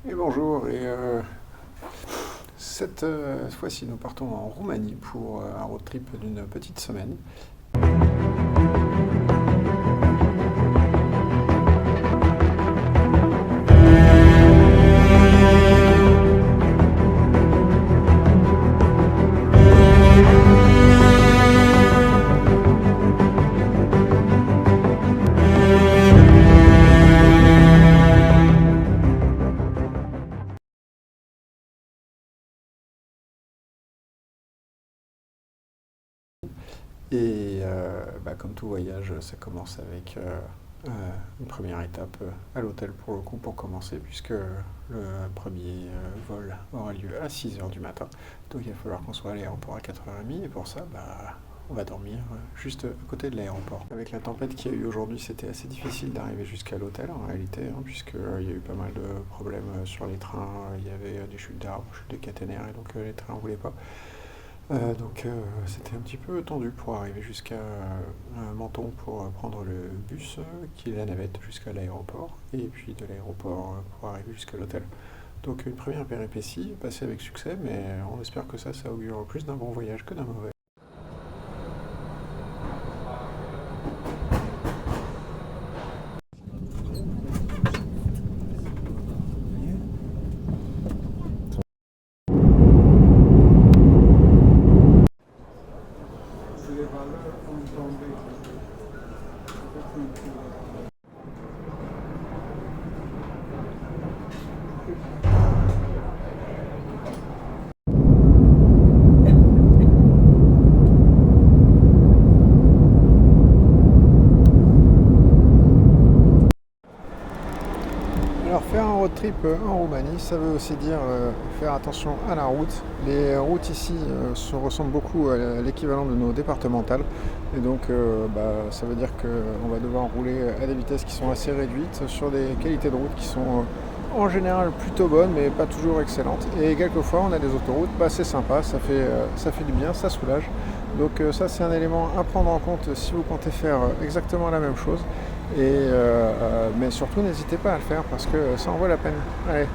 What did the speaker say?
Et bonjour, cette fois-ci nous partons en Roumanie pour un road trip d'une petite semaine. Comme tout voyage, ça commence avec une première étape à l'hôtel pour le coup pour commencer, puisque le premier vol aura lieu à 6 heures du matin. Donc il va falloir qu'on soit à l'aéroport à 4h30 et pour ça, on va dormir juste à côté de l'aéroport. Avec la tempête qu'il y a eu aujourd'hui, c'était assez difficile d'arriver jusqu'à l'hôtel en réalité, puisqu'il y a eu pas mal de problèmes sur les trains, il y avait des chutes d'arbres, chutes de caténaires, et donc les trains ne roulaient pas. C'était un petit peu tendu pour arriver jusqu'à Menton pour prendre le bus qui est la navette jusqu'à l'aéroport et puis de l'aéroport pour arriver jusqu'à l'hôtel. Donc une première péripétie passée avec succès, mais on espère que ça augure plus d'un bon voyage que d'un mauvais. Alors faire un road trip en Roumanie, ça veut aussi dire faire attention à la route. Les routes ici se ressemblent beaucoup à l'équivalent de nos départementales. Et donc ça veut dire qu'on va devoir rouler à des vitesses qui sont assez réduites sur des qualités de route qui sont en général plutôt bonnes mais pas toujours excellentes. Et quelquefois on a des autoroutes, c'est sympa, ça fait du bien, ça soulage. Donc ça c'est un élément à prendre en compte si vous comptez faire exactement la même chose. Mais surtout n'hésitez pas à le faire parce que ça en vaut la peine. Allez.